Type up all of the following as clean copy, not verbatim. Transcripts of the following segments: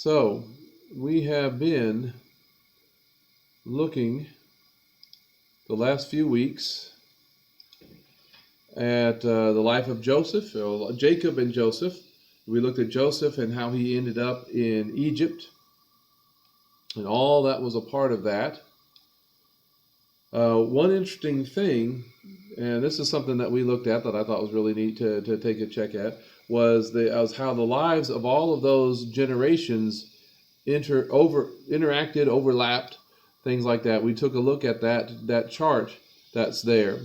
So, we have been looking the last few weeks at the life of Joseph, or Jacob and Joseph. We looked at Joseph and how he ended up in Egypt, and all that was a part of that. One interesting thing, and this is something that we looked at that I thought was really neat to take a check at, was how the lives of all of those generations interacted, overlapped, things like that. We took a look at that chart that's there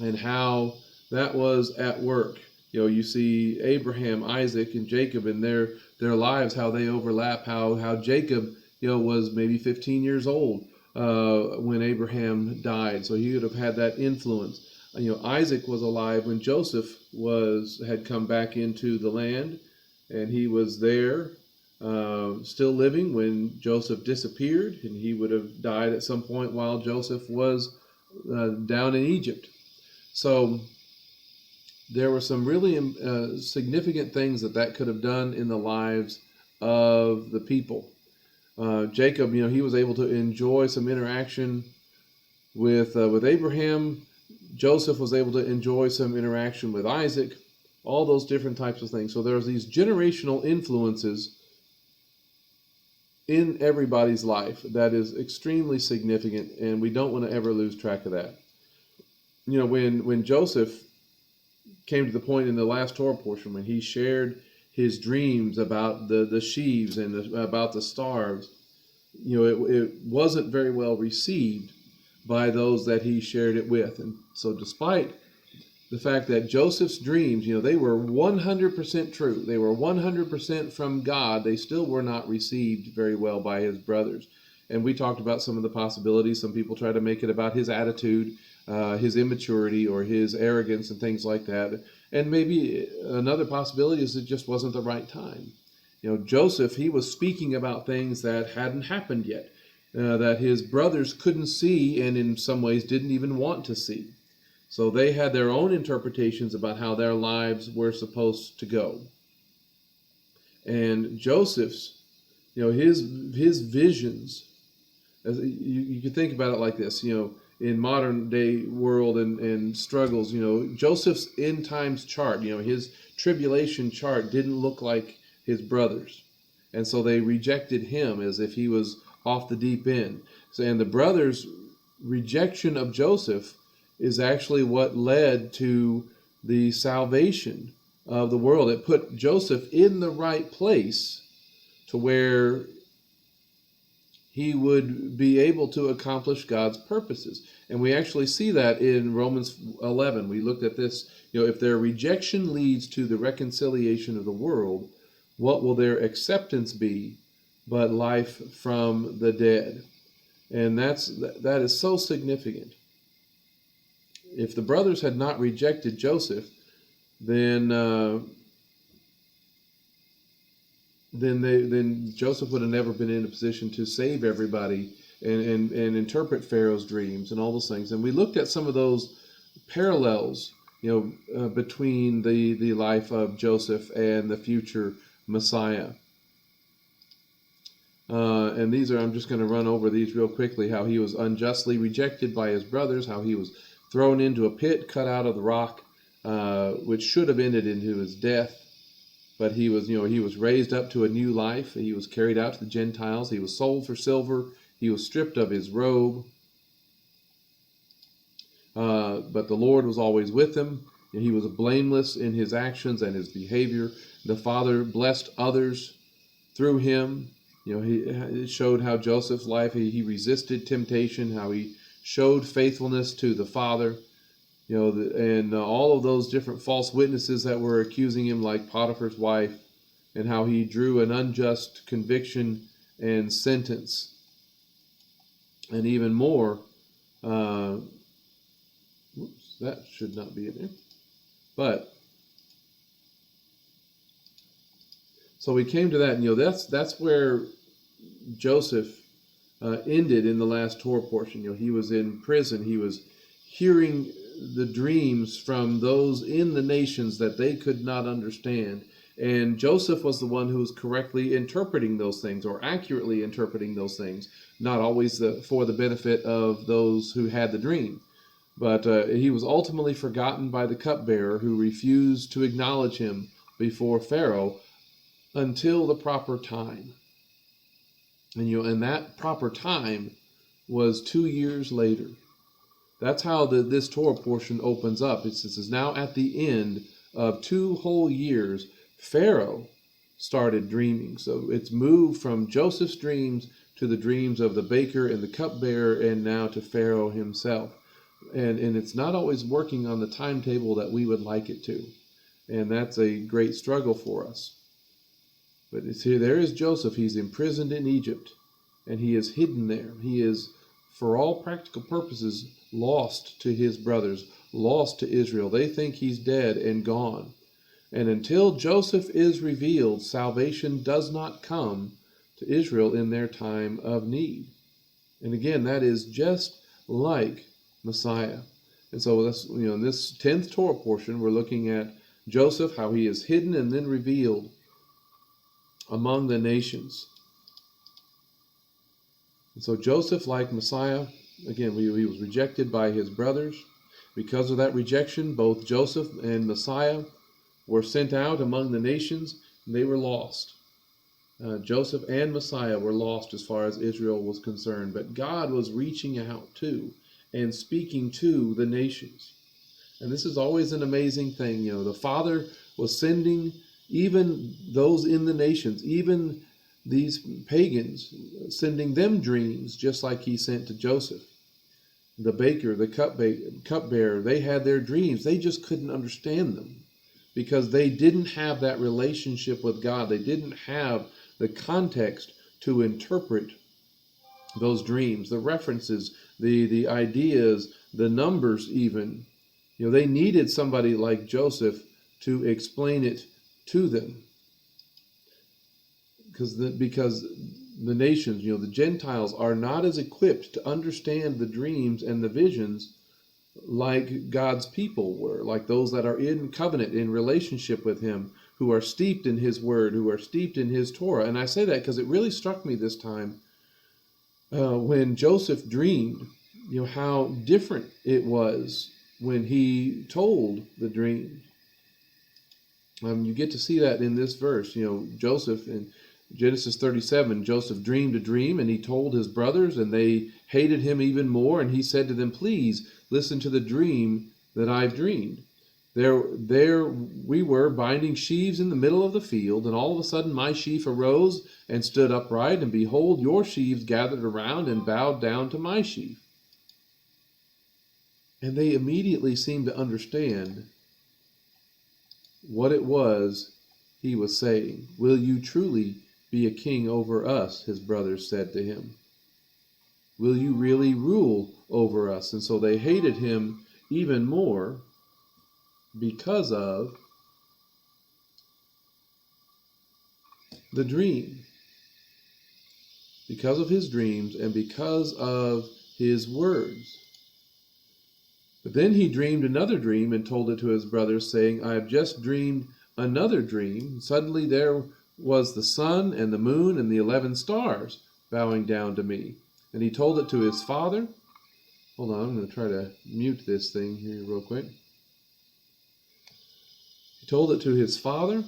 and how that was at work. You see Abraham, Isaac, and Jacob and their lives, how they overlap, how Jacob, was maybe 15 years old when Abraham died, so he would have had that influence. Isaac was alive when Joseph had come back into the land, and he was there, still living when Joseph disappeared, and he would have died at some point while Joseph was down in Egypt. So there were some really significant things that could have done in the lives of the people. Jacob, he was able to enjoy some interaction with Abraham. Joseph was able to enjoy some interaction with Isaac, all those different types of things. So there's these generational influences in everybody's life that is extremely significant, and we don't want to ever lose track of that. When Joseph came to the point in the last Torah portion when he shared his dreams about the sheaves and about the stars, it wasn't very well received by those that he shared it with. And so despite the fact that Joseph's dreams, they were 100% true, they were 100% from God, they still were not received very well by his brothers. And we talked about some of the possibilities. Some people try to make it about his attitude, his immaturity, or his arrogance and things like that. And maybe another possibility is it just wasn't the right time. Joseph, he was speaking about things that hadn't happened yet, that his brothers couldn't see and in some ways didn't even want to see. So they had their own interpretations about how their lives were supposed to go. And Joseph's, his visions, you could think about it like this, in modern day world and struggles, Joseph's end times chart, his tribulation chart didn't look like his brothers. And so they rejected him as if he was off the deep end. And the brothers' rejection of Joseph is actually what led to the salvation of the world. It put Joseph in the right place to where he would be able to accomplish God's purposes. And we actually see that in Romans 11. We looked at this, if their rejection leads to the reconciliation of the world, what will their acceptance be but life from the dead? And that is so significant. If the brothers had not rejected Joseph, then Joseph would have never been in a position to save everybody and interpret Pharaoh's dreams and all those things. And we looked at some of those parallels, between the life of Joseph and the future Messiah. And I'm just going to run over these real quickly, how he was unjustly rejected by his brothers, how he was thrown into a pit cut out of the rock, which should have ended into his death. But he was raised up to a new life. He was carried out to the Gentiles. He was sold for silver. He was stripped of his robe. But the Lord was always with him. And he was blameless in his actions and his behavior. The Father blessed others through him. It showed how Joseph's life, he resisted temptation, how he showed faithfulness to the Father. And all of those different false witnesses that were accusing him, like Potiphar's wife, and how he drew an unjust conviction and sentence. And even more, that should not be in there. But, so we came to that, and that's where Joseph ended in the last Torah portion. He was in prison. He was hearing the dreams from those in the nations that they could not understand. And Joseph was the one who was correctly interpreting those things, or accurately interpreting those things, not always for the benefit of those who had the dream. But he was ultimately forgotten by the cupbearer, who refused to acknowledge him before Pharaoh until the proper time. And that proper time was 2 years later. That's how this Torah portion opens up. It says, now at the end of 2 whole years, Pharaoh started dreaming. So it's moved from Joseph's dreams to the dreams of the baker and the cupbearer, and now to Pharaoh himself. And it's not always working on the timetable that we would like it to. And that's a great struggle for us. But it's here, there is Joseph. He's imprisoned in Egypt, and he is hidden there. He is, for all practical purposes, lost to his brothers, lost to Israel. They think he's dead and gone. And until Joseph is revealed, salvation does not come to Israel in their time of need. And again, that is just like Messiah. And so that's, in this 10th Torah portion, we're looking at Joseph, how he is hidden and then revealed among the nations. And so Joseph, like Messiah, again, he was rejected by his brothers. Because of that rejection, both Joseph and Messiah were sent out among the nations, and they were lost. Joseph and Messiah were lost as far as Israel was concerned, but God was reaching out to and speaking to the nations. And this is always an amazing thing. The Father was sending even those in the nations, even these pagans, sending them dreams, just like he sent to Joseph. The baker, the cupbearer, they had their dreams. They just couldn't understand them because they didn't have that relationship with God. They didn't have the context to interpret those dreams, the references, the ideas, the numbers even. They needed somebody like Joseph to explain it to them. Because the nations, the Gentiles, are not as equipped to understand the dreams and the visions like God's people were, like those that are in covenant, in relationship with him, who are steeped in his word, who are steeped in his Torah. And I say that because it really struck me this time when Joseph dreamed, how different it was when he told the dream. You get to see that in this verse. Joseph, in Genesis 37, Joseph dreamed a dream, and he told his brothers, and they hated him even more. And he said to them, please listen to the dream that I've dreamed. There we were binding sheaves in the middle of the field, and all of a sudden my sheaf arose and stood upright, and behold, your sheaves gathered around and bowed down to my sheaf. And they immediately seemed to understand what it was he was saying. Will you truly be a king over us? His brothers said to him. Will you really rule over us? And so they hated him even more because of the dream. Because of his dreams and because of his words. But then he dreamed another dream and told it to his brothers, saying, I have just dreamed another dream. Suddenly there was the sun and the moon and the 11 stars bowing down to me. And he told it to his father. Hold on, I'm going to try to mute this thing here real quick. He told it to his father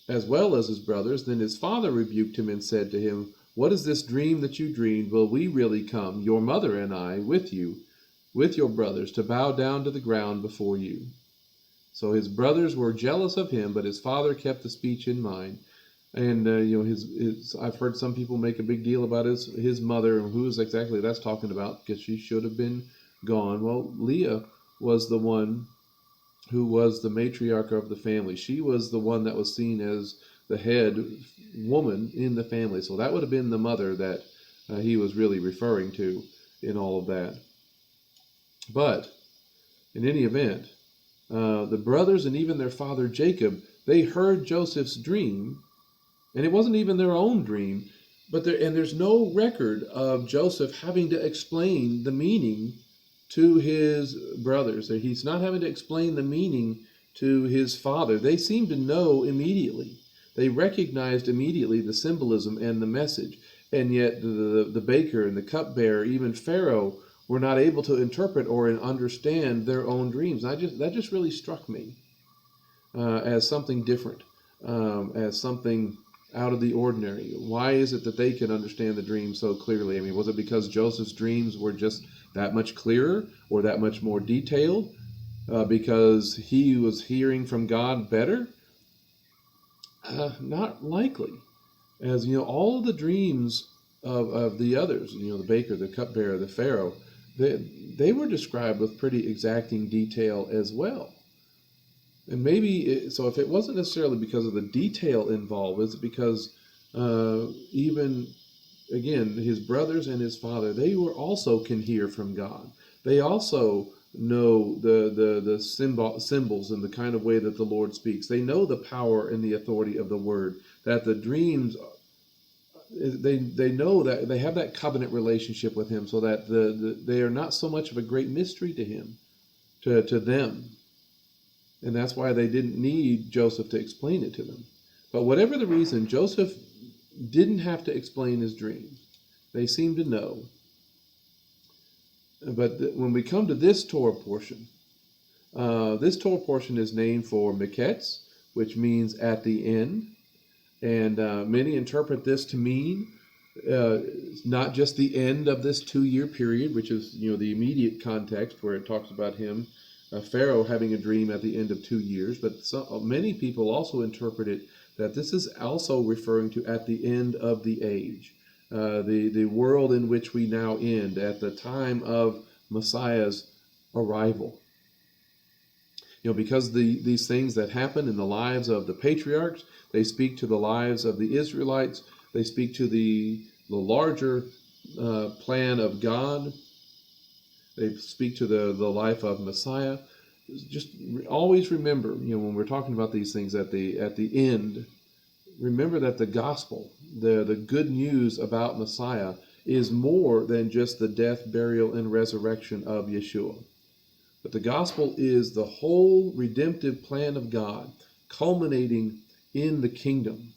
as well as his brothers. Then his father rebuked him and said to him, what is this dream that you dreamed? Will we really come, your mother and I, with you, with your brothers, to bow down to the ground before you? So his brothers were jealous of him, but his father kept the speech in mind. And I've heard some people make a big deal about his mother, and who is exactly that's talking about, because she should have been gone. Well, Leah was the one who was the matriarch of the family. She was the one that was seen as the head woman in the family. So that would have been the mother that he was really referring to in all of that. But in any event, the brothers and even their father Jacob, they heard Joseph's dream, and it wasn't even their own dream, but there's no record of Joseph having to explain the meaning to his brothers. He's not having to explain the meaning to his father. They seemed to know immediately. They recognized immediately the symbolism and the message. And yet the baker and the cupbearer, even Pharaoh, were not able to interpret or understand their own dreams. That just really struck me as something different, as something out of the ordinary. Why is it that they can understand the dream so clearly? I mean, was it because Joseph's dreams were just that much clearer or that much more detailed? Because he was hearing from God better? Not likely. As you know, all of the dreams of the others, you know, the baker, the cupbearer, the Pharaoh, they were described with pretty exacting detail as well. And maybe, so if it wasn't necessarily because of the detail involved, is it because even, again, his brothers and his father, they were also can hear from God. They also know the symbols and the kind of way that the Lord speaks. They know the power and the authority of the word, that the dreams, they know that they have that covenant relationship with him, so that they are not so much of a great mystery to him, to them. And that's why they didn't need Joseph to explain it to them. But whatever the reason, Joseph didn't have to explain his dreams. They seemed to know. But when we come to this Torah portion is named for Miketz, which means at the end. And many interpret this to mean not just the end of this 2-year period, which is, you know, the immediate context where it talks about him, Pharaoh, having a dream at the end of 2 years, but many people also interpret it that this is also referring to at the end of the age, the world in which we now end, at the time of Messiah's arrival. You know, because these things that happen in the lives of the patriarchs, they speak to the lives of the Israelites, they speak to the larger plan of God. They speak to the life of Messiah. Just always remember, you know, when we're talking about these things at the end, remember that the gospel, the good news about Messiah, is more than just the death, burial, and resurrection of Yeashua. But the gospel is the whole redemptive plan of God, culminating in the kingdom.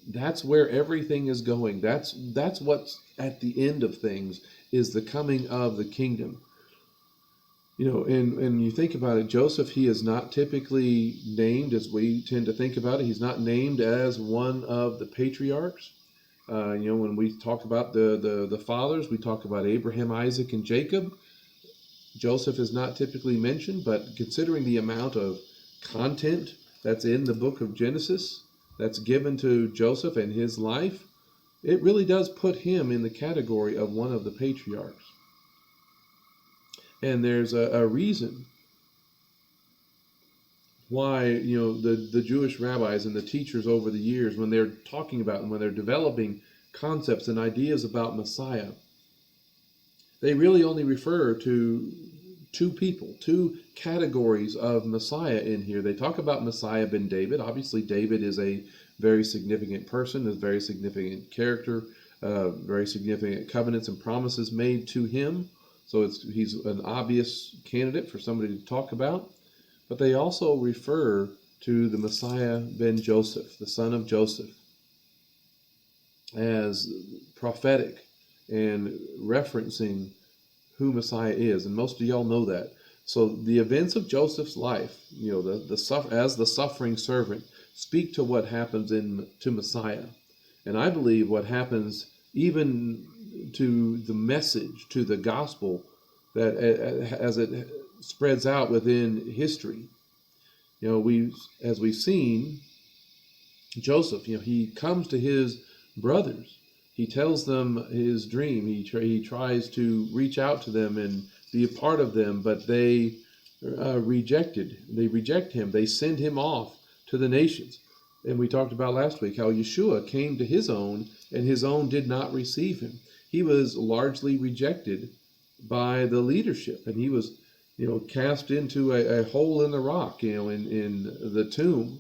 That's where everything is going. That's what's at the end of things, is the coming of the kingdom. You know, and you think about it, Joseph, he is not typically named as we tend to think about it. He's not named as one of the patriarchs. You know, when we talk about the fathers, we talk about Abraham, Isaac, and Jacob. Joseph is not typically mentioned, but considering the amount of content that's in the book of Genesis that's given to Joseph and his life, it really does put him in the category of one of the patriarchs. And there's a reason why, you know, the Jewish rabbis and the teachers over the years, when they're talking about and when they're developing concepts and ideas about Messiah, they really only refer to two categories of Messiah in here. They talk about Messiah ben David. Obviously, David is a very significant person, a very significant character, very significant covenants and promises made to him. So he's an obvious candidate for somebody to talk about. But they also refer to the Messiah ben Joseph, the son of Joseph, as prophetic and referencing who Messiah is. And most of y'all know that. So the events of Joseph's life, you know, as the suffering servant, speak to what happens to Messiah. And I believe what happens even to the message, to the gospel, that as it spreads out within history. You know, as we've seen, Joseph, you know, he comes to his brothers. He tells them his dream. He tries to reach out to them and be a part of them, but they reject him. They send him off to the nations. And we talked about last week how Yeashua came to his own, and his own did not receive him. He was largely rejected by the leadership, and he was, you know, cast into a hole in the rock, you know, in the tomb,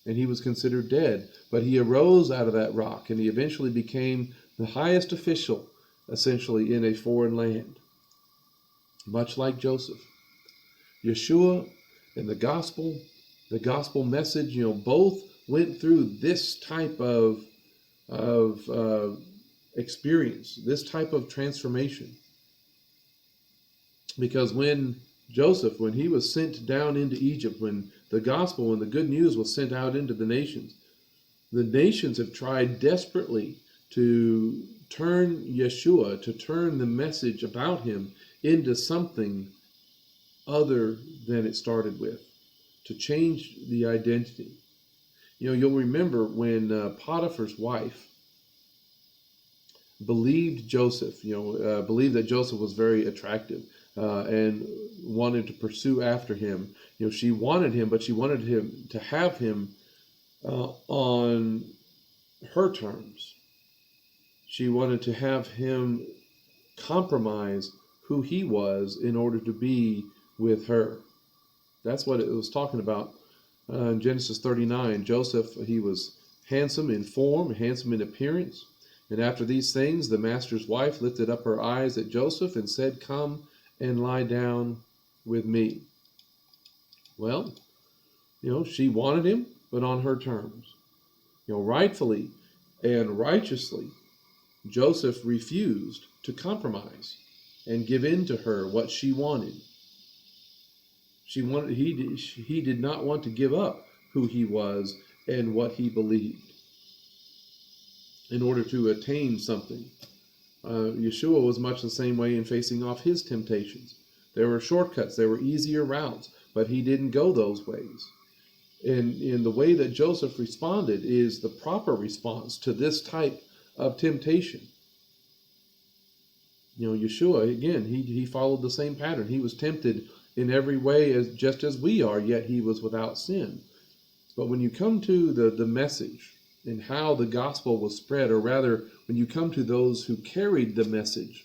and he was considered dead. But he arose out of that rock, and he eventually became the highest official, essentially, in a foreign land, much like Joseph. Yeashua And the gospel message, both went through this type of experience, this type of transformation. Because when Joseph, when he was sent down into Egypt, when the gospel, when the good news was sent out into the nations have tried desperately to turn Yeashua, to turn the message about him into something other than it started with, to change the identity. You'll remember when Potiphar's wife believed Joseph, believed that Joseph was very attractive and wanted to pursue after him. She wanted him, but she wanted him to have him on her terms. She wanted to have him compromise who he was in order to be with her. That's what it was talking about in Genesis 39. Joseph, he was handsome in form, handsome in appearance. And after these things, the master's wife lifted up her eyes at Joseph and said, "Come and lie down with me." Well, she wanted him, but on her terms. Rightfully and righteously, Joseph refused to compromise and give in to her what she wanted. He did not want to give up who he was and what he believed in order to attain something. Yeashua was much the same way in facing off his temptations. There were shortcuts, there were easier routes, but he didn't go those ways. And in the way that Joseph responded is the proper response to this type of temptation. Yeashua, again, he followed the same pattern. He was tempted in every way just as we are, yet he was without sin. But when you come to the message and how the gospel was spread, or rather, when you come to those who carried the message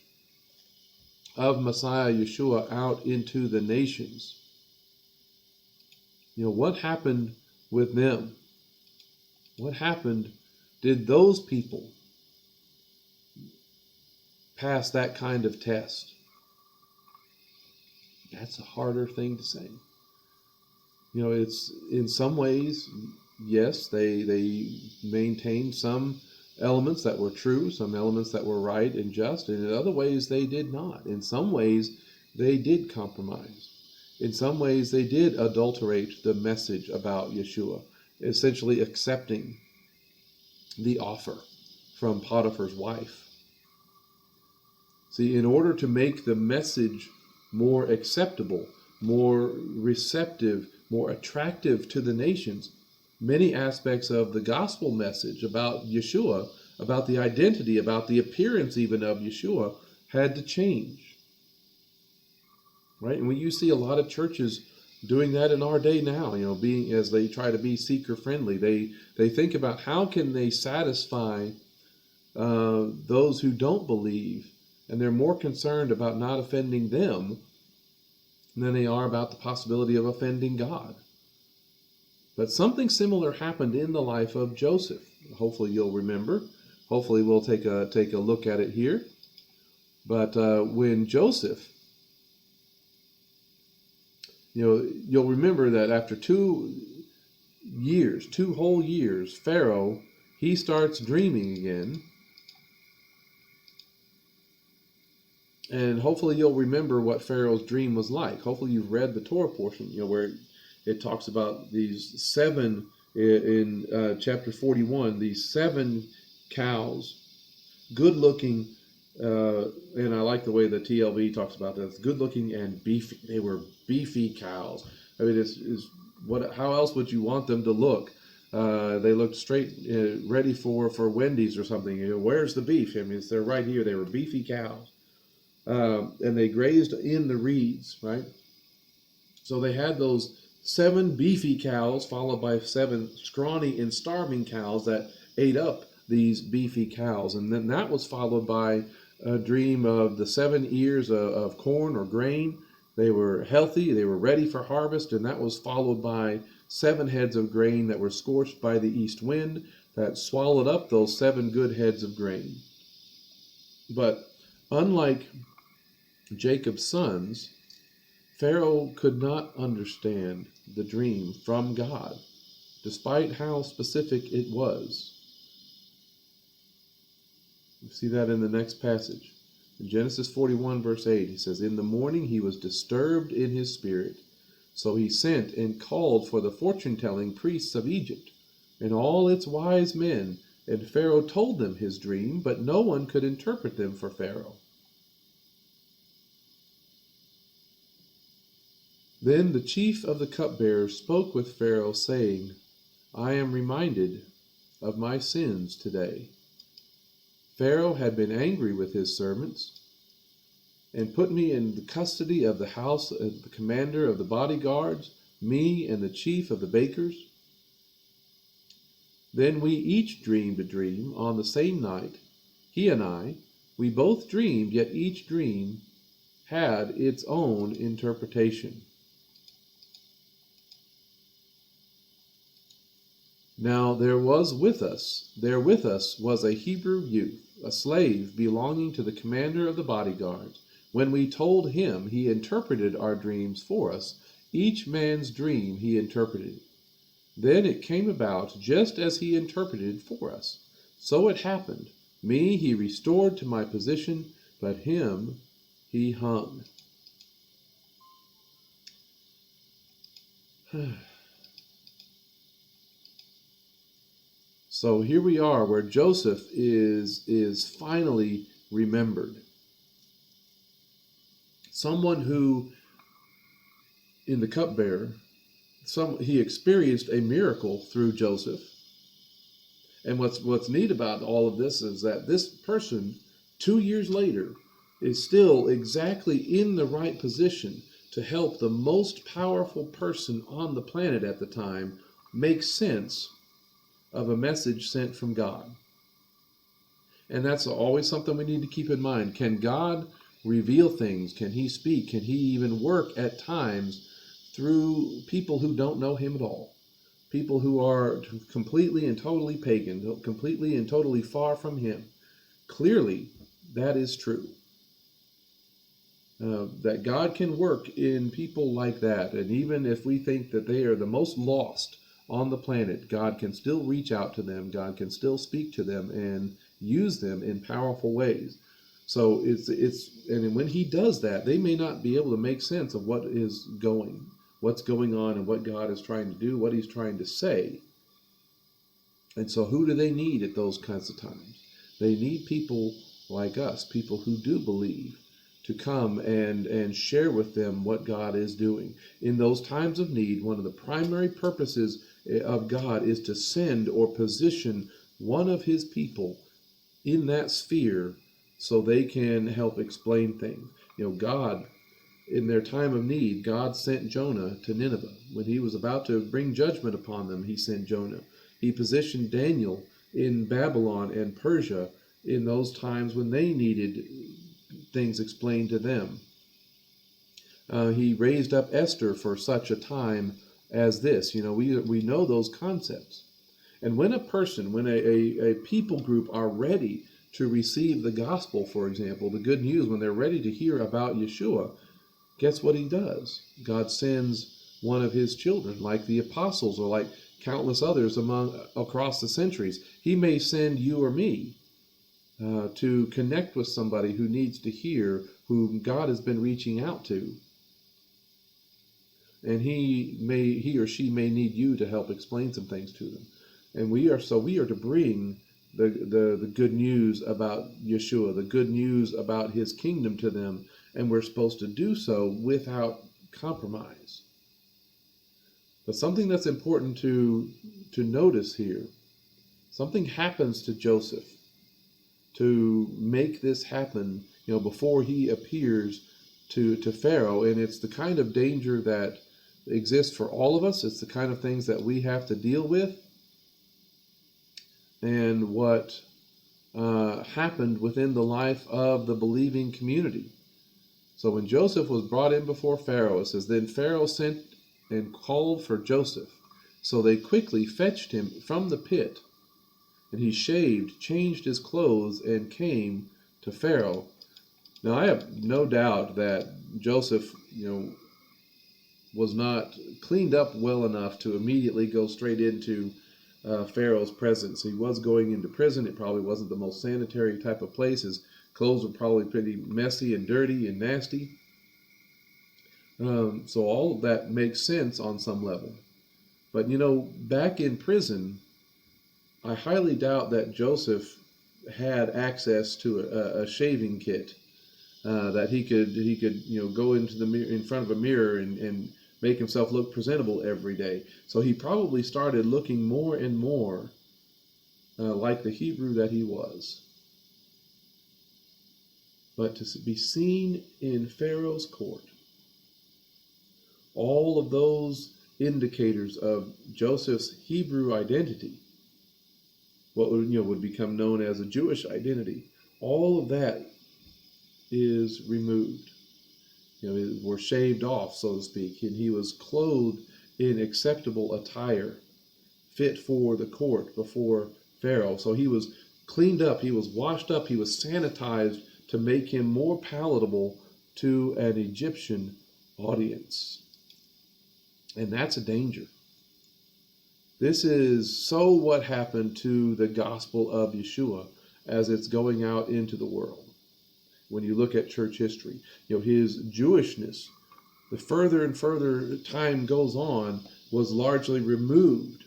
of Messiah Yeshua out into the nations, what happened with them? What happened? Did those people pass that kind of test? That's a harder thing to say. It's in some ways, yes, they maintained some elements that were true, some elements that were right and just, and in other ways they did not. In some ways they did compromise. In some ways they did adulterate the message about Yeashua, essentially accepting the offer from Potiphar's wife. See, in order to make the message more acceptable, more receptive, more attractive to the nations, many aspects of the gospel message about Yeashua, about the identity, about the appearance even of Yeashua, had to change. Right? And when you see a lot of churches doing that in our day now, being, as they try to be seeker friendly, they think about how can they satisfy those who don't believe, and they're more concerned about not offending them than they are about the possibility of offending God. But something similar happened in the life of Joseph. Hopefully you'll remember. Hopefully we'll take a look at it here. But when Joseph, you'll remember that after 2 whole years, Pharaoh, he starts dreaming again. And hopefully you'll remember what Pharaoh's dream was like. Hopefully you've read the Torah portion, where it talks about these 7 in chapter 41, these 7 cows, good-looking, and I like the way the TLV talks about this, good-looking and beefy. They were beefy cows. I mean, how else would you want them to look? They looked straight, ready for Wendy's or something. Where's the beef? I mean, they're right here. They were beefy cows. And they grazed in the reeds, right? So they had those 7 beefy cows followed by 7 scrawny and starving cows that ate up these beefy cows. And then that was followed by a dream of the 7 ears of corn or grain. They were healthy, they were ready for harvest, and that was followed by 7 heads of grain that were scorched by the east wind that swallowed up those 7 good heads of grain. But unlike Jacob's sons, Pharaoh could not understand the dream from God, despite how specific it was. You see that in the next passage. In Genesis 41, verse 8, he says, "In the morning he was disturbed in his spirit. So he sent and called for the fortune-telling priests of Egypt and all its wise men, and Pharaoh told them his dream, but no one could interpret them for Pharaoh. Then the chief of the cupbearers spoke with Pharaoh, saying, I am reminded of my sins today. Pharaoh had been angry with his servants and put me in the custody of the house of the commander of the bodyguards, me and the chief of the bakers. Then we each dreamed a dream on the same night, he and I. We both dreamed, yet each dream had its own interpretation. Now there with us was a Hebrew youth, a slave belonging to the commander of the bodyguards. When we told him, he interpreted our dreams for us. Each man's dream he interpreted. Then it came about just as he interpreted for us. So it happened. Me he restored to my position, but him he hung. So here we are where Joseph is finally remembered. Someone who, in the cupbearer, he experienced a miracle through Joseph. And what's neat about all of this is that this person, 2 years later, is still exactly in the right position to help the most powerful person on the planet at the time make sense of a message sent from God. And that's always something we need to keep in mind. Can God reveal things? Can he speak? Can he even work at times through people who don't know him at all? People who are completely and totally pagan, completely and totally far from him. Clearly, that is true. That God can work in people like that. And even if we think that they are the most lost on the planet, God can still reach out to them. God can still speak to them and use them in powerful ways. So and when he does that, they may not be able to make sense of what's going on and what God is trying to do, what he's trying to say. And so who do they need at those kinds of times? They need people like us, people who do believe, to come and share with them what God is doing. In those times of need, one of the primary purposes of God is to send or position one of his people in that sphere so they can help explain things. God, in their time of need, God sent Jonah to Nineveh. When he was about to bring judgment upon them, he sent Jonah. He positioned Daniel in Babylon and Persia in those times when they needed things explained to them. He raised up Esther for such a time as this. We know those concepts. And when a people group are ready to receive the gospel, for example, the good news, when they're ready to hear about Yeashua, guess what he does? God sends one of his children, like the apostles or like countless others across the centuries. He may send you or me to connect with somebody who needs to hear, whom God has been reaching out to. And he or she may need you to help explain some things to them. And we are to bring the good news about Yeashua, the good news about his kingdom to them, and we're supposed to do so without compromise. But something that's important to notice here, something happens to Joseph to make this happen, before he appears to Pharaoh, and it's the kind of danger that exists for all of us. It's the kind of things that we have to deal with. And what happened within the life of the believing community. So when Joseph was brought in before Pharaoh, it says, Then Pharaoh sent and called for Joseph. So they quickly fetched him from the pit, and he shaved, changed his clothes, and came to Pharaoh. Now I have no doubt that Joseph, was not cleaned up well enough to immediately go straight into Pharaoh's presence. He was going into prison. It probably wasn't the most sanitary type of place. His clothes were probably pretty messy and dirty and nasty. So all of that makes sense on some level. But back in prison, I highly doubt that Joseph had access to a shaving kit that he could go into the mirror, in front of a mirror, and make himself look presentable every day. So he probably started looking more and more like the Hebrew that he was. But to be seen in Pharaoh's court, all of those indicators of Joseph's Hebrew identity, what would become known as a Jewish identity, all of that is removed. Were shaved off, so to speak, and he was clothed in acceptable attire, fit for the court before Pharaoh. So he was cleaned up, he was washed up, he was sanitized to make him more palatable to an Egyptian audience. And that's a danger. This is so what happened to the gospel of Yeashua as it's going out into the world. When you look at church history, his Jewishness, the further and further time goes on, was largely removed.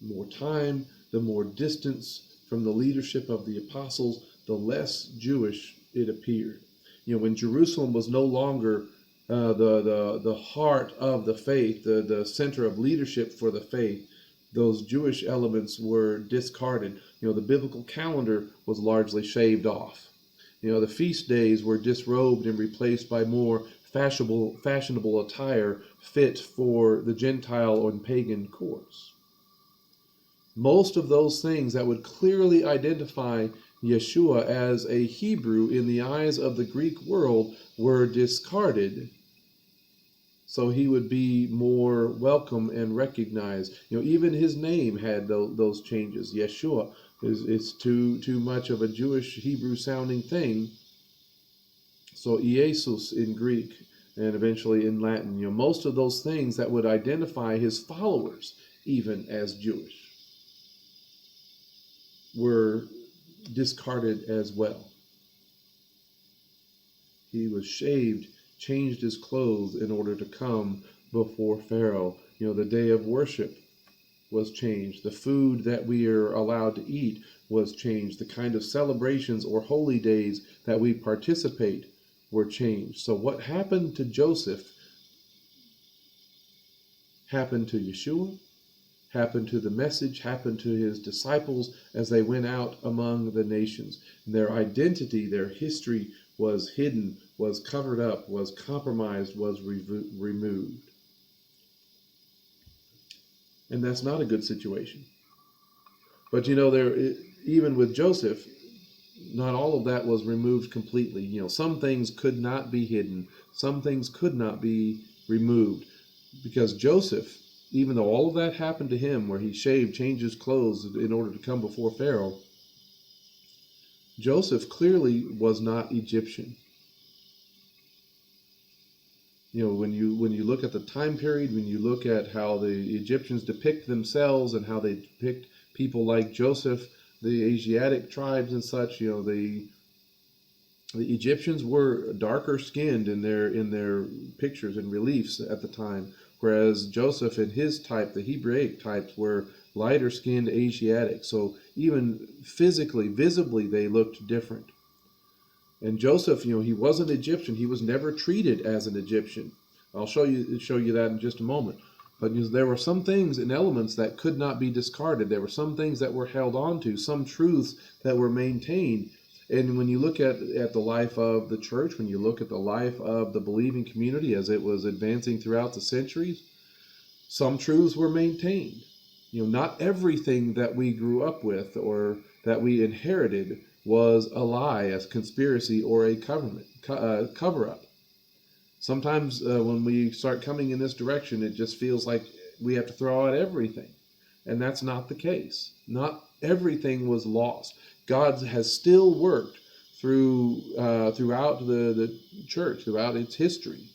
The more time, the more distance from the leadership of the apostles, the less Jewish it appeared. When Jerusalem was no longer the heart of the faith, the center of leadership for the faith, those Jewish elements were discarded. The biblical calendar was largely shaved off. The feast days were disrobed and replaced by more fashionable attire fit for the Gentile and pagan courts. Most of those things that would clearly identify Yeashua as a Hebrew in the eyes of the Greek world were discarded, so he would be more welcome and recognized. Even his name had those changes. Yeashua is too much of a Jewish Hebrew sounding thing. So Iesus in Greek and eventually in Latin. Most of those things that would identify his followers even as Jewish were discarded as well. He was shaved, changed his clothes in order to come before Pharaoh. The day of worship was changed. The food that we are allowed to eat was changed. The kind of celebrations or holy days that we participate were changed. So what happened to Joseph happened to Yeashua, happened to the message, happened to his disciples as they went out among the nations. Their identity, their history was hidden, was covered up, was compromised, was removed. And that's not a good situation. But even with Joseph, not all of that was removed completely. Some things could not be hidden. Some things could not be removed. Because Joseph, even though all of that happened to him, where he shaved, changed his clothes in order to come before Pharaoh, Joseph clearly was not Egyptian. When you look at the time period, when you look at how the Egyptians depict themselves and how they depict people like Joseph, the Asiatic tribes and such, the Egyptians were darker skinned in their pictures and reliefs at the time, whereas Joseph and his type, the Hebraic types, were lighter skinned Asiatic. So even physically, visibly, they looked different. And Joseph, he wasn't Egyptian. He was never treated as an Egyptian. I'll show you that in just a moment. But there were some things and elements that could not be discarded. There were some things that were held on to, some truths that were maintained. And when you look at the life of the church, when you look at the life of the believing community as it was advancing throughout the centuries, some truths were maintained. Not everything that we grew up with or that we inherited was a lie, a conspiracy, or a cover-up. Sometimes when we start coming in this direction, it just feels like we have to throw out everything. And that's not the case. Not everything was lost. God has still worked throughout the church, throughout its history.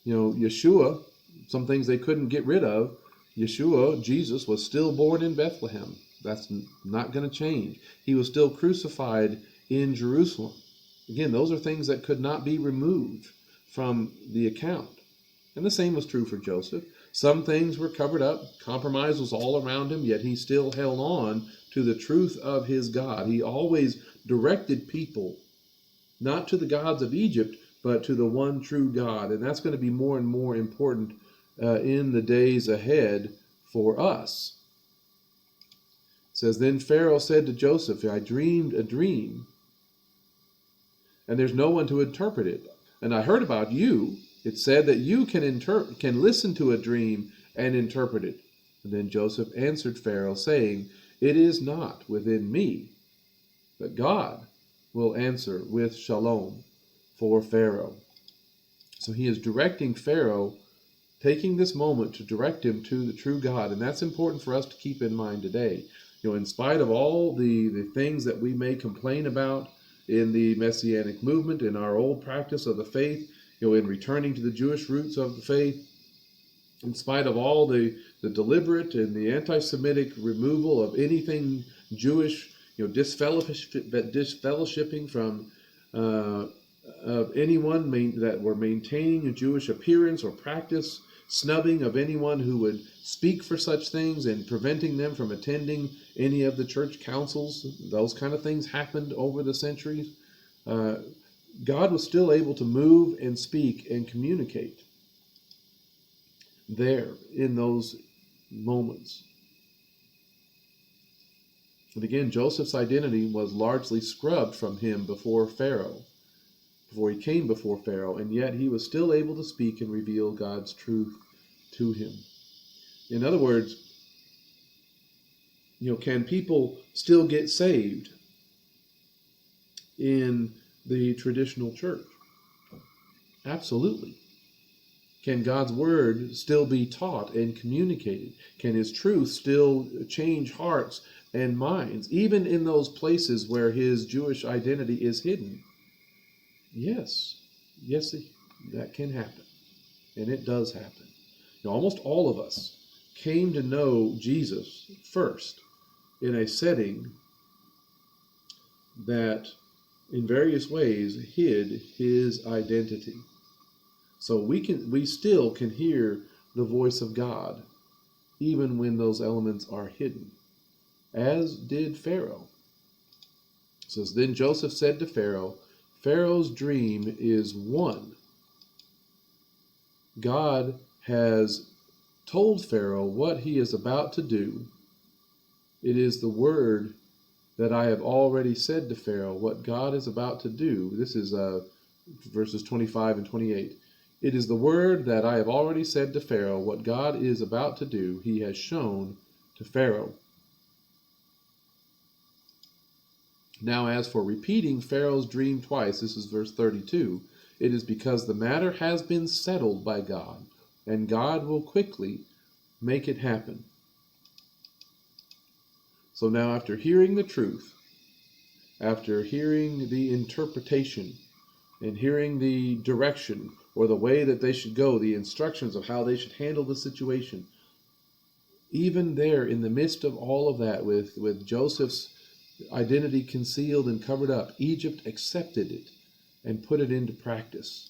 Yeshua, some things they couldn't get rid of. Yeshua, Jesus, was still born in Bethlehem. That's not going to change. He was still crucified in Jerusalem. Again, those are things that could not be removed from the account. And the same was true for Joseph. Some things were covered up. Compromise was all around him, yet he still held on to the truth of his God. He always directed people not to the gods of Egypt, but to the one true God. And that's going to be more and more important in the days ahead for us. It says, then Pharaoh said to Joseph, I dreamed a dream, and there's no one to interpret it. And I heard about you. It said that you can listen to a dream and interpret it. And then Joseph answered Pharaoh, saying, it is not within me, but God will answer with shalom for Pharaoh. So he is directing Pharaoh, taking this moment to direct him to the true God. And that's important for us to keep in mind today. In spite of all the things that we may complain about in the Messianic movement, in our old practice of the faith, in returning to the Jewish roots of the faith, in spite of all the deliberate and the anti-Semitic removal of anything Jewish, disfellowshipping from of anyone that were maintaining a Jewish appearance or practice, snubbing of anyone who would speak for such things and preventing them from attending any of the church councils. Those kind of things happened over the centuries. God was still able to move and speak and communicate there in those moments. And again, Joseph's identity was largely scrubbed from him before he came before Pharaoh, and yet he was still able to speak and reveal God's truth to him. In other words, can people still get saved in the traditional church? Absolutely. Can God's word still be taught and communicated? Can his truth still change hearts and minds, even in those places where his Jewish identity is hidden? Yes, that can happen, and it does happen. Almost all of us came to know Jesus first in a setting that in various ways hid his identity. So we still can hear the voice of God even when those elements are hidden, as did Pharaoh. It says, then Joseph said to Pharaoh, Pharaoh's dream is one. God has told Pharaoh what he is about to do. It is the word that I have already said to Pharaoh what God is about to do. This is verses 25 and 28. It is the word that I have already said to Pharaoh what God is about to do. He has shown to Pharaoh. Now, as for repeating Pharaoh's dream twice, this is verse 32, it is because the matter has been settled by God, and God will quickly make it happen. So now, after hearing the truth, after hearing the interpretation, and hearing the direction or the way that they should go, the instructions of how they should handle the situation, even there in the midst of all of that, with Joseph's identity concealed and covered up, Egypt accepted it and put it into practice.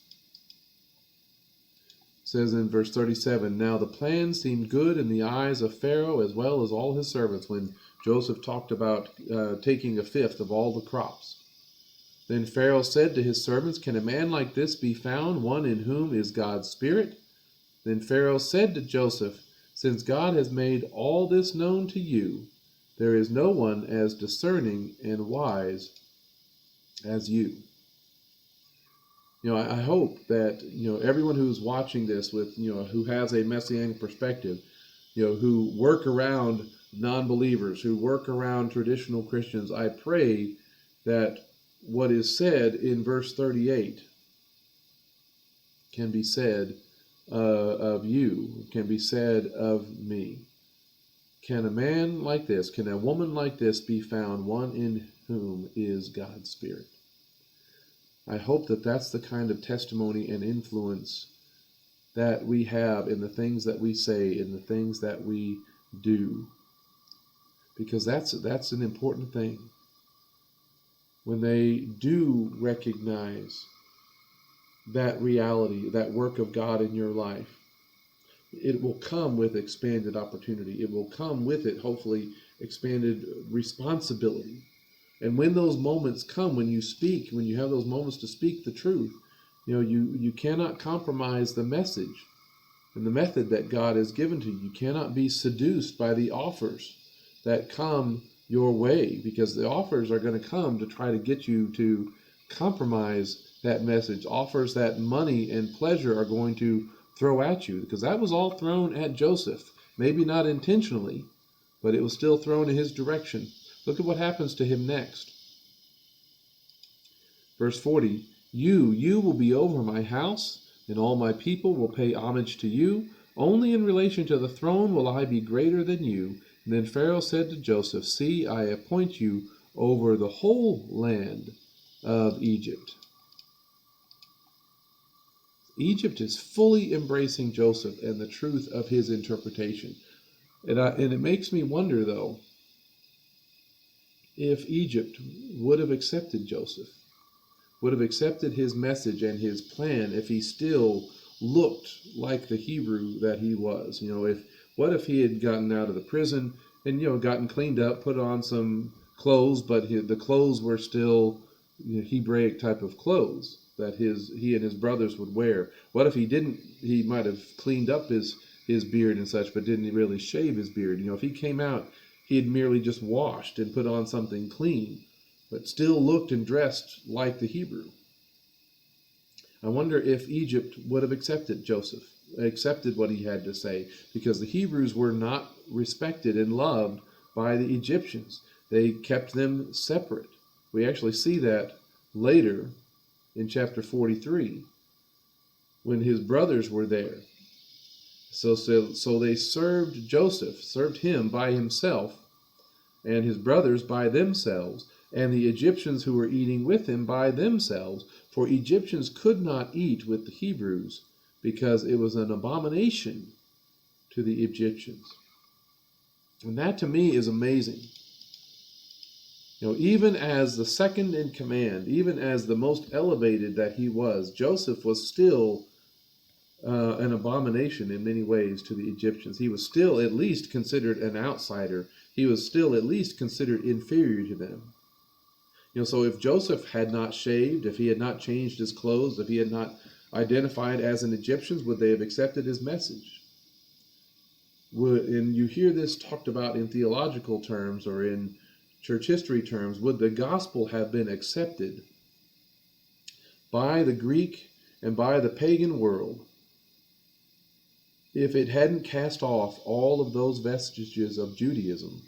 It says in verse 37, now the plan seemed good in the eyes of Pharaoh as well as all his servants, when Joseph talked about taking a fifth of all the crops. Then Pharaoh said to his servants, can a man like this be found, one in whom is God's Spirit? Then Pharaoh said to Joseph, since God has made all this known to you, there is no one as discerning and wise as you. I hope that, everyone who's watching this with, who has a Messianic perspective, who work around non-believers, who work around traditional Christians, I pray that what is said in verse 38 can be said of you, can be said of me. Can a man like this, can a woman like this be found, one in whom is God's Spirit? I hope that that's the kind of testimony and influence that we have in the things that we say, in the things that we do, because that's an important thing. When they do recognize that reality, that work of God in your life, it will come with expanded opportunity. It will come with it, hopefully, expanded responsibility. And when those moments come, when you speak, when you have those moments to speak the truth, you cannot compromise the message and the method that God has given to you. You cannot be seduced by the offers that come your way, because the offers are going to come to try to get you to compromise that message. Offers that money and pleasure are going to throw at you, because that was all thrown at Joseph. Maybe not intentionally, but it was still thrown in his direction. Look at what happens to him next. Verse 40, you will be over my house, and all my people will pay homage to you. Only in relation to the throne will I be greater than you. And then Pharaoh said to Joseph, see, I appoint you over the whole land of Egypt. Egypt is fully embracing Joseph and the truth of his interpretation. And it makes me wonder, though, if Egypt would have accepted Joseph, would have accepted his message and his plan if he still looked like the Hebrew that he was. What if he had gotten out of the prison and gotten cleaned up, put on some clothes, but the clothes were still Hebraic type of clothes that he and his brothers would wear. What if he didn't? He might have cleaned up his beard and such, but didn't really shave his beard. If he came out, he had merely just washed and put on something clean, but still looked and dressed like the Hebrew. I wonder if Egypt would have accepted Joseph, accepted what he had to say, because the Hebrews were not respected and loved by the Egyptians. They kept them separate. We actually see that later in chapter 43, when his brothers were there. So they served Joseph, served him by himself, and his brothers by themselves, and the Egyptians who were eating with him by themselves, for Egyptians could not eat with the Hebrews, because it was an abomination to the Egyptians. And that to me is amazing. Even as the second in command, even as the most elevated that he was, Joseph was still an abomination in many ways to the Egyptians. He was still at least considered an outsider. He was still at least considered inferior to them. So if Joseph had not shaved, if he had not changed his clothes, if he had not identified as an Egyptian, would they have accepted his message? And you hear this talked about in theological terms or in church history terms, would the gospel have been accepted by the Greek and by the pagan world if it hadn't cast off all of those vestiges of Judaism,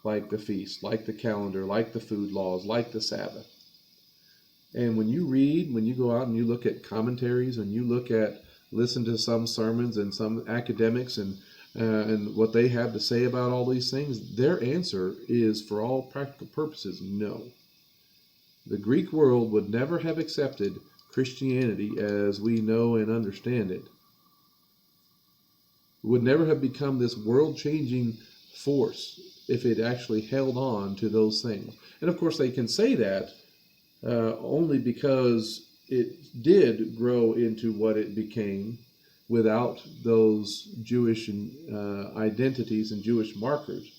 like the feast, like the calendar, like the food laws, like the Sabbath? And when you go out and you look at commentaries and you listen to some sermons and some academics and what they have to say about all these things, their answer is, for all practical purposes, no. The Greek world would never have accepted Christianity as we know and understand it. It would never have become this world-changing force if it actually held on to those things. And of course they can say that only because it did grow into what it became without those Jewish identities and Jewish markers.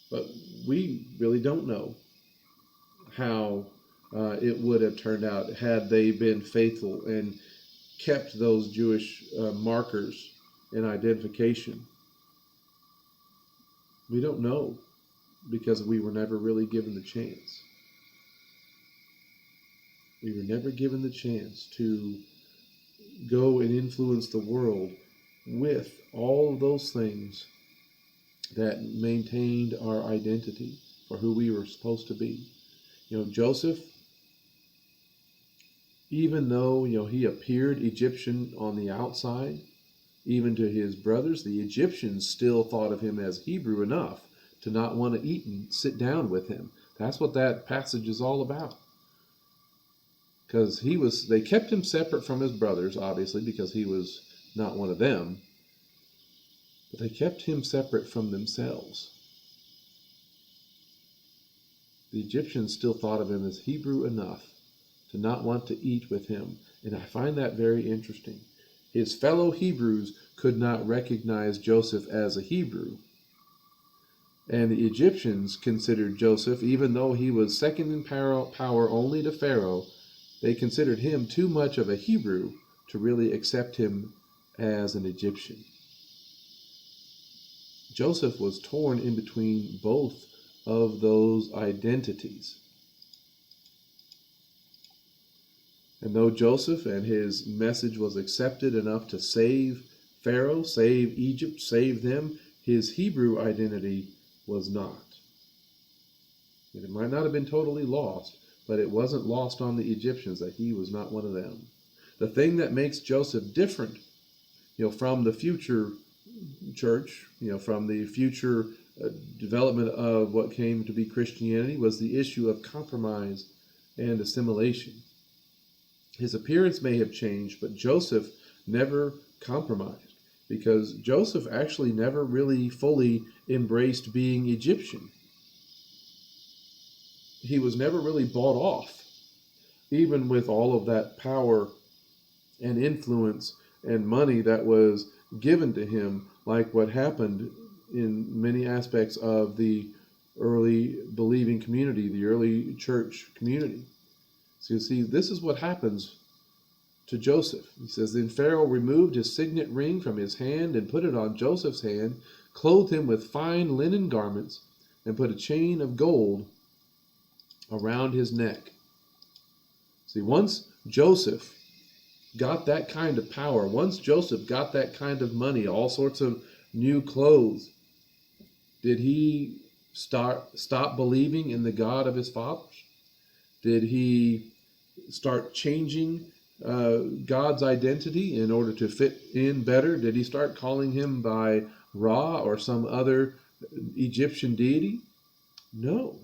But we really don't know how it would have turned out had they been faithful and kept those Jewish markers and identification. We don't know, because we were never really given the chance. We were never given the chance to go and influence the world with all of those things that maintained our identity for who we were supposed to be. Joseph, even though he appeared Egyptian on the outside, even to his brothers, the Egyptians still thought of him as Hebrew enough to not want to eat and sit down with him. That's what that passage is all about. Because they kept him separate from his brothers, obviously, because he was not one of them. But they kept him separate from themselves. The Egyptians still thought of him as Hebrew enough to not want to eat with him. And I find that very interesting. His fellow Hebrews could not recognize Joseph as a Hebrew. And the Egyptians considered Joseph, even though he was second in power only to Pharaoh, they considered him too much of a Hebrew to really accept him as an Egyptian. Joseph was torn in between both of those identities. And though Joseph and his message was accepted enough to save Pharaoh, save Egypt, save them, his Hebrew identity was not. And it might not have been totally lost, but it wasn't lost on the Egyptians that he was not one of them. The thing that makes Joseph different, from the future church, from the future development of what came to be Christianity, was the issue of compromise and assimilation. His appearance may have changed, but Joseph never compromised, because Joseph actually never really fully embraced being Egyptian. He was never really bought off, even with all of that power and influence and money that was given to him, like what happened in many aspects of the early believing community, the early church community. So you see, this is what happens to Joseph. He says, then Pharaoh removed his signet ring from his hand and put it on Joseph's hand, clothed him with fine linen garments, and put a chain of gold around his neck. See, once Joseph got that kind of power, once Joseph got that kind of money, all sorts of new clothes, did he stop believing in the God of his fathers? Did he start changing God's identity in order to fit in better? Did he start calling him by Ra or some other Egyptian deity? No,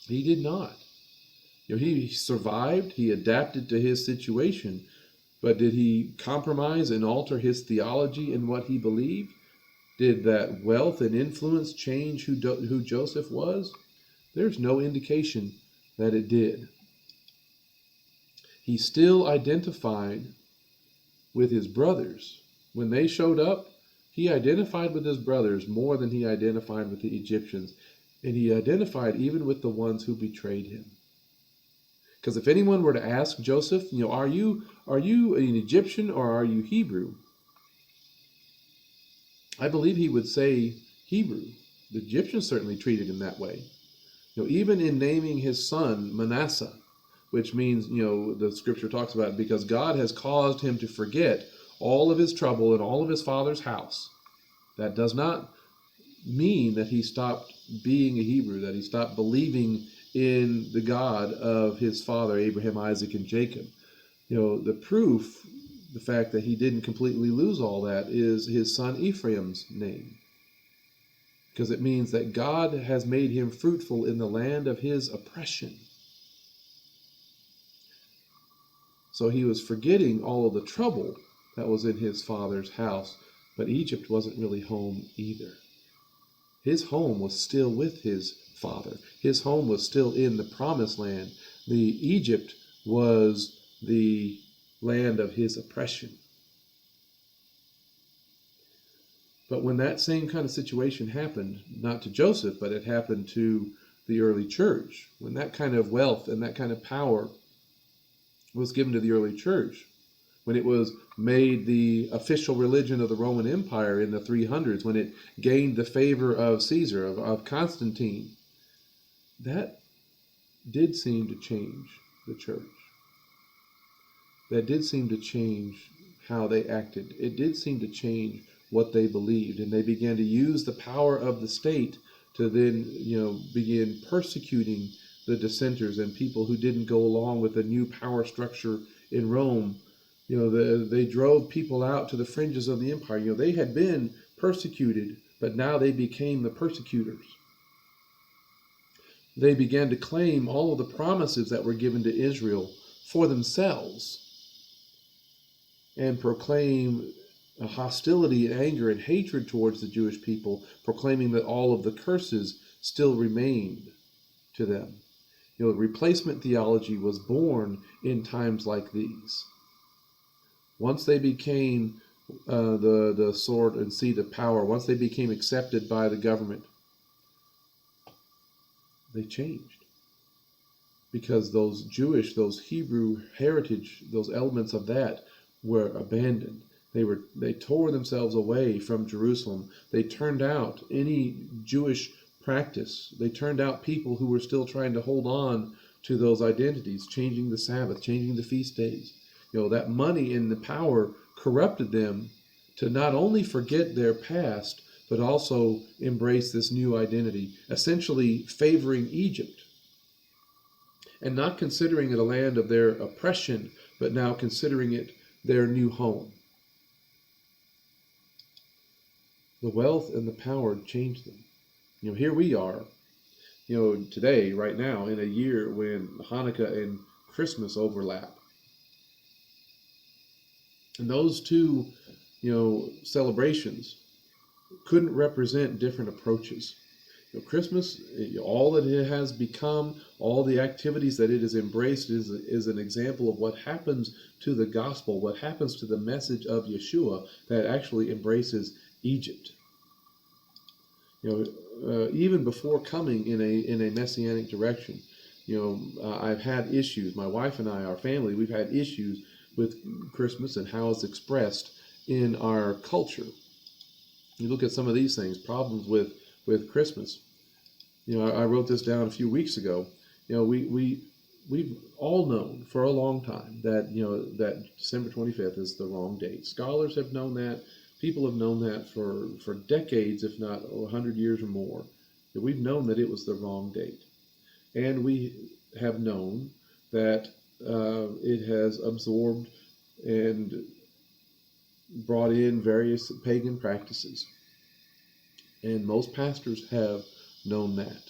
he did not. He survived, he adapted to his situation, but did he compromise and alter his theology and what he believed? Did that wealth and influence change who Joseph was? There's no indication that it did. He still identified with his brothers. When they showed up, he identified with his brothers more than he identified with the Egyptians. And he identified even with the ones who betrayed him. Because if anyone were to ask Joseph, are you an Egyptian or are you Hebrew? I believe he would say Hebrew. The Egyptians certainly treated him that way. Even in naming his son Manasseh, which means, the scripture talks about it, because God has caused him to forget all of his trouble and all of his father's house. That does not mean that he stopped being a Hebrew, that he stopped believing in the God of his father, Abraham, Isaac, and Jacob. The proof, the fact that he didn't completely lose all that, is his son Ephraim's name. Because it means that God has made him fruitful in the land of his oppression. So he was forgetting all of the trouble that was in his father's house, but Egypt wasn't really home either. His home was still with his father. His home was still in the promised land. The Egypt was the land of his oppression. But when that same kind of situation happened, not to Joseph, but it happened to the early church, when that kind of wealth and that kind of power was given to the early church, when it was made the official religion of the Roman Empire in the 300s, when it gained the favor of Caesar, of Constantine, that did seem to change the church. That did seem to change how they acted. It did seem to change what they believed, and they began to use the power of the state to then, begin persecuting the dissenters and people who didn't go along with the new power structure in Rome. They drove people out to the fringes of the empire. They had been persecuted, but now they became the persecutors. They began to claim all of the promises that were given to Israel for themselves. and proclaim hostility and anger and hatred towards the Jewish people, proclaiming that all of the curses still remained to them. Replacement theology was born in times like these. Once they became the sword and seat of power, once they became accepted by the government, they changed. Because those Hebrew heritage, those elements of that were abandoned. They tore themselves away from Jerusalem. They turned out any Jewish practice. They turned out people who were still trying to hold on to those identities, changing the Sabbath, changing the feast days. That money and the power corrupted them to not only forget their past, but also embrace this new identity, essentially favoring Egypt and not considering it a land of their oppression, but now considering it their new home. The wealth and the power changed them. Here we are, today, right now, in a year when Hanukkah and Christmas overlap. And those two, celebrations couldn't represent different approaches. Christmas, all that it has become, all the activities that it has embraced is an example of what happens to the gospel, what happens to the message of Yeashua that actually embraces Egypt. Even before coming in a messianic direction, I've had issues. My wife and I, our family, we've had issues with Christmas and how it's expressed in our culture. You look at some of these things, problems with Christmas. I wrote this down a few weeks ago. We've all known for a long time that that December 25th is the wrong date. Scholars have known that. People have known that for decades, if not 100 years or more. That we've known that it was the wrong date, and we have known that it has absorbed and brought in various pagan practices. And most pastors have known that.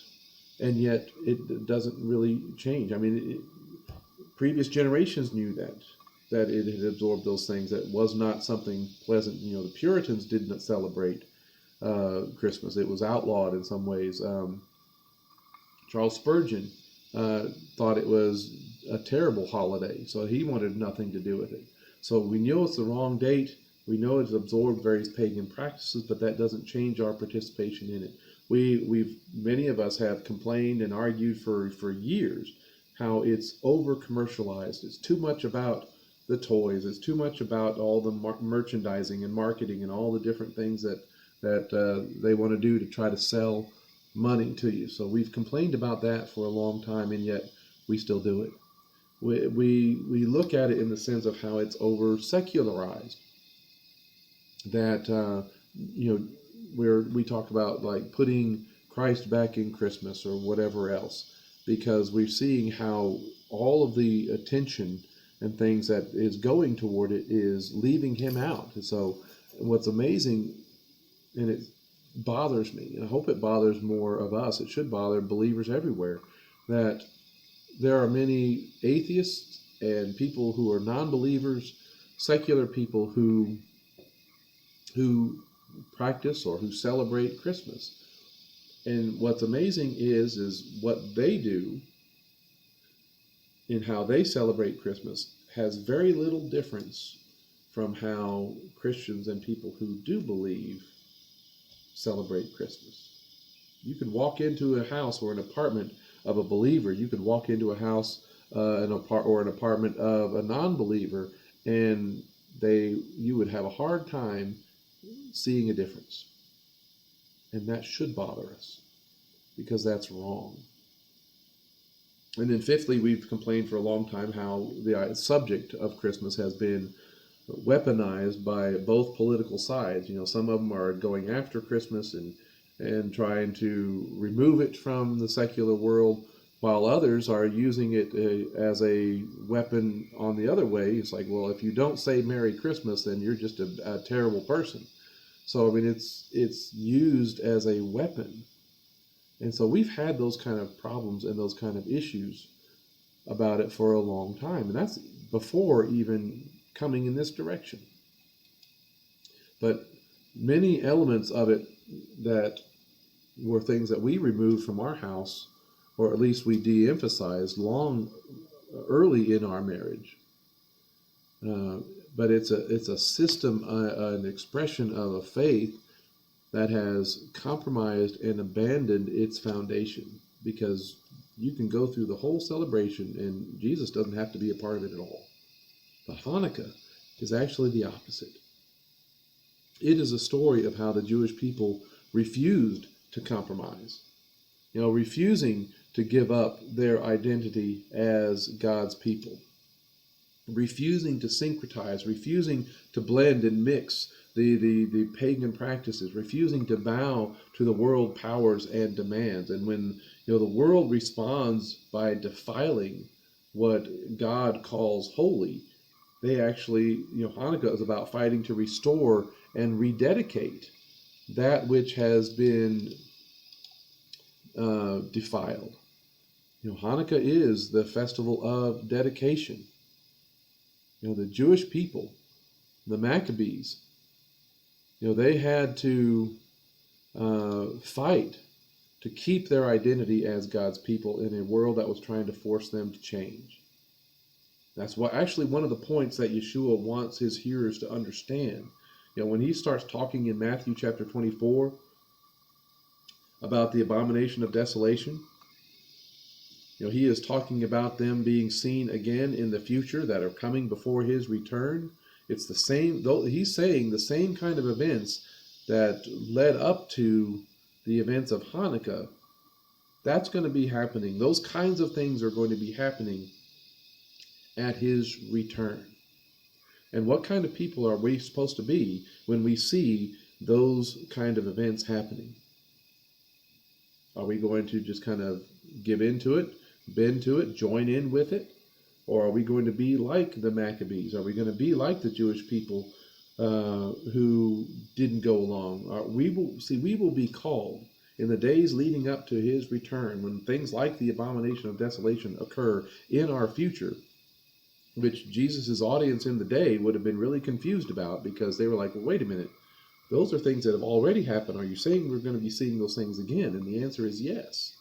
And yet it doesn't really change. I mean, previous generations knew that it had absorbed those things. That was not something pleasant. The Puritans did not celebrate Christmas. It was outlawed in some ways. Charles Spurgeon thought it was a terrible holiday, so he wanted nothing to do with it. So we know it's the wrong date. We know it's absorbed various pagan practices, but that doesn't change our participation in it. Many of us have complained and argued for years how it's over commercialized. It's too much about the toys. It's too much about all the merchandising and marketing and all the different things that they want to do to try to sell money to you. So we've complained about that for a long time, and yet we still do it. We look at it in the sense of how it's over secularized. That where we talk about like putting Christ back in Christmas or whatever else, because we're seeing how all of the attention and things that is going toward it is leaving him out. And so what's amazing, and it bothers me, and I hope it bothers more of us, it should bother believers everywhere, that there are many atheists and people who are non-believers, secular people who practice or who celebrate Christmas. And what's amazing is what they do in how they celebrate Christmas has very little difference from how Christians and people who do believe celebrate Christmas. You could walk into a house or an apartment of a believer. You could walk into a house an apartment of a non-believer, and you would have a hard time seeing a difference. And that should bother us, because that's wrong. And then fifthly, we've complained for a long time how the subject of Christmas has been weaponized by both political sides. Some of them are going after Christmas and trying to remove it from the secular world, while others are using it as a weapon on the other way. It's like, well, if you don't say Merry Christmas, then you're just a terrible person. So, I mean, it's used as a weapon. And so we've had those kind of problems and those kind of issues about it for a long time. And that's before even coming in this direction. But many elements of it that were things that we removed from our house, or at least we de-emphasized early in our marriage. But it's a system, an expression of a faith that has compromised and abandoned its foundation, because you can go through the whole celebration and Jesus doesn't have to be a part of it at all. But Hanukkah is actually the opposite. It is a story of how the Jewish people refused to compromise, refusing to give up their identity as God's people, refusing to syncretize, refusing to blend and mix the pagan practices, refusing to bow to the world powers and demands. And when the world responds by defiling what God calls holy, they actually, Hanukkah is about fighting to restore and rededicate that which has been defiled. Hanukkah is the festival of dedication. The Jewish people, the Maccabees, they had to fight to keep their identity as God's people in a world that was trying to force them to change. That's actually one of the points that Yeshua wants his hearers to understand. When he starts talking in Matthew chapter 24 about the abomination of desolation, he is talking about them being seen again in the future, that are coming before his return. It's the same, though he's saying the same kind of events that led up to the events of Hanukkah. That's going to be happening. Those kinds of things are going to be happening at his return. And what kind of people are we supposed to be when we see those kind of events happening? Are we going to just kind of give into it, bend to it, join in with it? Or are we going to be like the Maccabees? Are we going to be like the Jewish people who didn't go along? We will be called in the days leading up to his return, when things like the abomination of desolation occur in our future, which Jesus' audience in the day would have been really confused about, because they were like, well, wait a minute, those are things that have already happened. Are you saying we're going to be seeing those things again? And the answer is yes.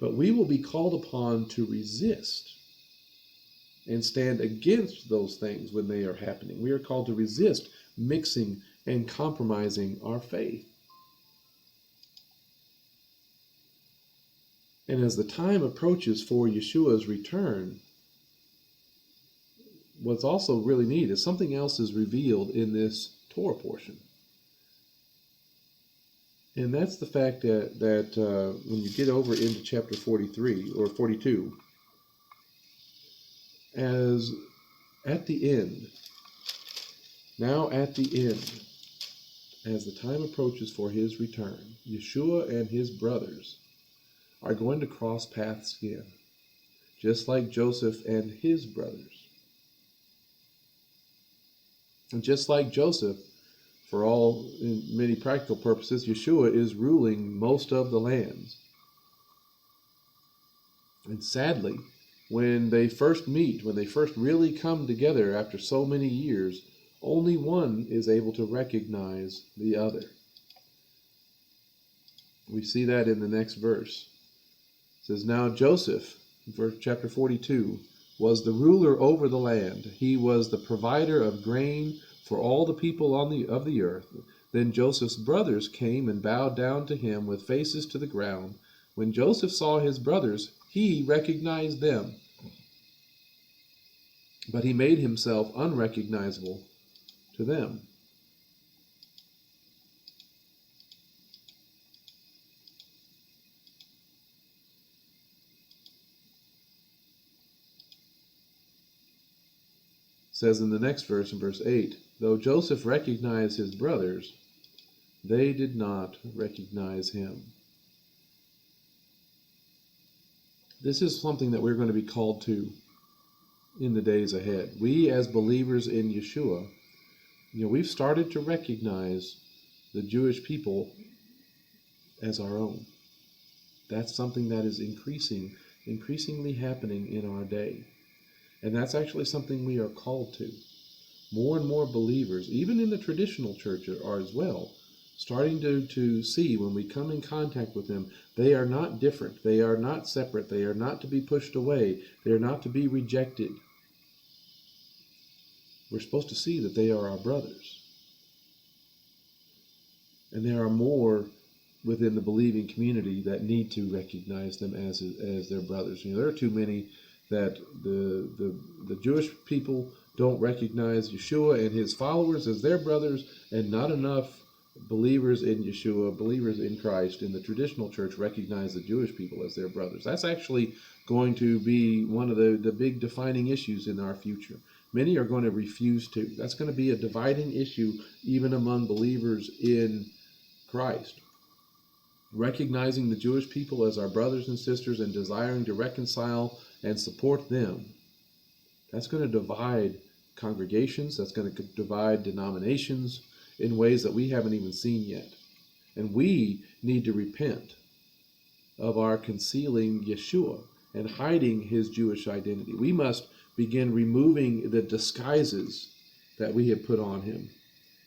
But we will be called upon to resist and stand against those things when they are happening. We are called to resist mixing and compromising our faith. And as the time approaches for Yeshua's return, what's also really neat is something else is revealed in this Torah portion. And that's the fact that when you get over into chapter 43 or 42, as at the end, now at the end, as the time approaches for his return, Yeashua and his brothers are going to cross paths again, just like Joseph and his brothers. And just like Joseph, for all in many practical purposes, Yeashua is ruling most of the lands. And sadly, when they first meet, when they first really come together after so many years, only one is able to recognize the other. We see that in the next verse. It says, now Joseph, verse chapter 42, was the ruler over the land. He was the provider of grain for all the people of the earth. Then Joseph's brothers came and bowed down to him with faces to the ground. When Joseph saw his brothers, he recognized them, but he made himself unrecognizable to them. It says in the next verse, in verse 8, though Joseph recognized his brothers, they did not recognize him. This is something that we're going to be called to in the days ahead. We as believers in Yeashua, we've started to recognize the Jewish people as our own. That's something that is increasingly happening in our day. And that's actually something we are called to. more and more believers, even in the traditional church, are as well, starting to see when we come in contact with them, they are not different. They are not separate. They are not to be pushed away. They are not to be rejected. We're supposed to see that they are our brothers. And there are more within the believing community that need to recognize them as their brothers. There are too many that the Jewish people don't recognize Yeshua and his followers as their brothers, and not enough believers in Yeshua, believers in Christ in the traditional church recognize the Jewish people as their brothers. That's actually going to be one of the big defining issues in our future. Many are going to refuse to. That's going to be a dividing issue even among believers in Christ. Recognizing the Jewish people as our brothers and sisters and desiring to reconcile and support them. That's going to divide congregations. That's going to divide denominations in ways that we haven't even seen yet. And we need to repent of our concealing Yeshua and hiding his Jewish identity. We must begin removing the disguises that we have put on him.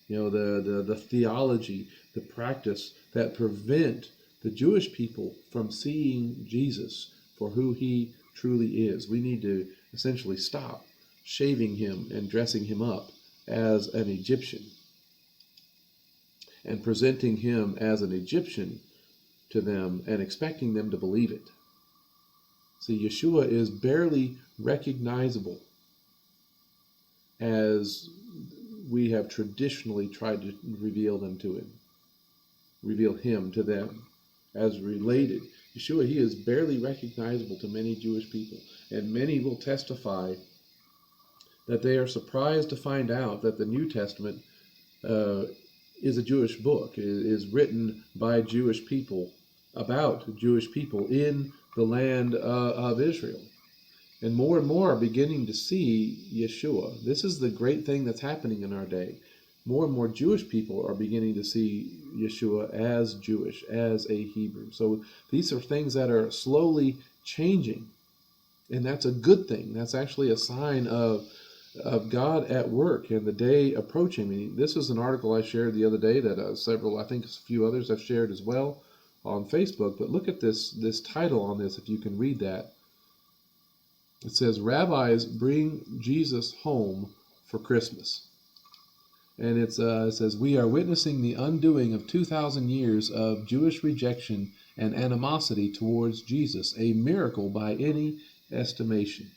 The theology, the practice that prevent the Jewish people from seeing Jesus for who he truly is. We need to essentially stop shaving him and dressing him up as an Egyptian and presenting him as an Egyptian to them and expecting them to believe it. See, Yeshua is barely recognizable as we have traditionally tried to reveal him to them as related. Yeshua, he is barely recognizable to many Jewish people, and many will testify that they are surprised to find out that the New Testament is a Jewish book, is written by Jewish people, about Jewish people in the land of Israel. And more are beginning to see Yeshua. This is the great thing that's happening in our day. More and more Jewish people are beginning to see Yeshua as Jewish, as a Hebrew. So these are things that are slowly changing. And that's a good thing. That's actually a sign of God at work and the day approaching. This is an article I shared the other day that I think a few others have shared as well on Facebook. But look at this title on this, if you can read that. It says, Rabbis Bring Jesus Home for Christmas. And it says, we are witnessing the undoing of 2,000 years of Jewish rejection and animosity towards Jesus, a miracle by any estimation.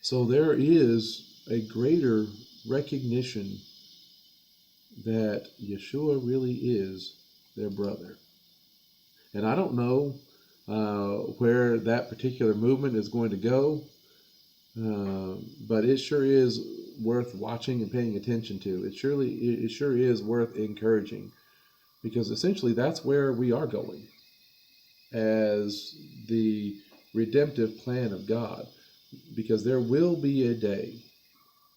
So there is a greater recognition that Yeshua really is their brother. And I don't know where that particular movement is going to go, but it sure is worth watching and paying attention to. It sure is worth encouraging, because essentially that's where we are going as the redemptive plan of God. Because there will be a day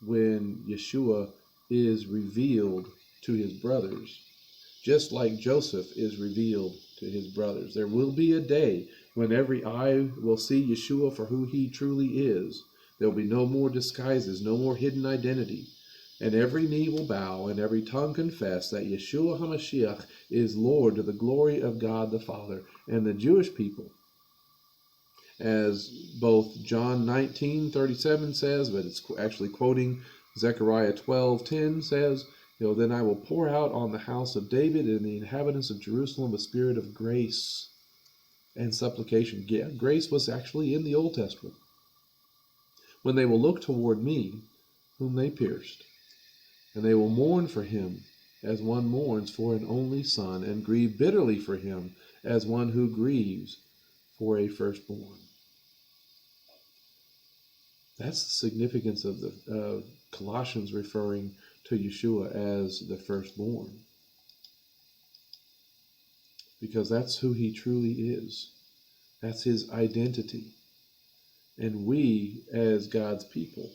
when Yeshua is revealed to his brothers, just like Joseph is revealed to his brothers. There will be a day when every eye will see Yeshua for who he truly is. There will be no more disguises, no more hidden identity. And every knee will bow and every tongue confess that Yeshua HaMashiach is Lord, to the glory of God the Father. And the Jewish people, as both John 19:37 says, but it's actually quoting Zechariah 12:10 says, then I will pour out on the house of David and the inhabitants of Jerusalem a spirit of grace and supplication. Yeah, grace was actually in the Old Testament. When they will look toward me, whom they pierced, and they will mourn for him as one mourns for an only son, and grieve bitterly for him as one who grieves for a firstborn. That's the significance of the Colossians referring to Yeshua as the firstborn, because that's who he truly is. That's his identity. And we, as God's people,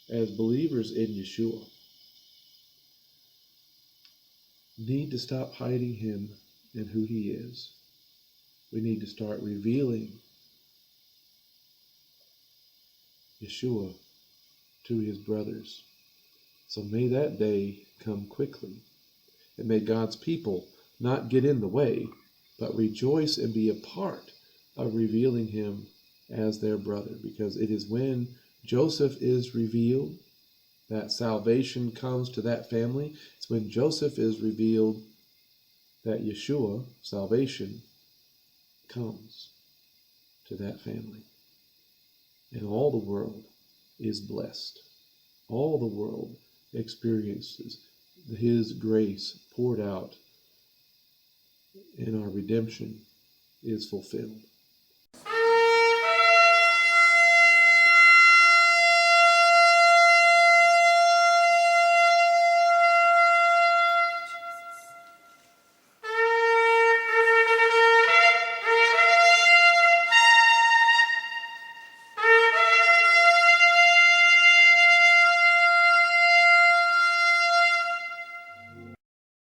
as believers in Yeshua, need to stop hiding him and who he is. We need to start revealing Yeshua to his brothers. So may that day come quickly. And may God's people not get in the way, but rejoice and be a part of revealing him as their brother. Because it is when Joseph is revealed that salvation comes to that family. It's when Joseph is revealed that Yeashua, salvation, comes to that family. And all the world is blessed. All the world experiences his grace poured out, and our redemption is fulfilled.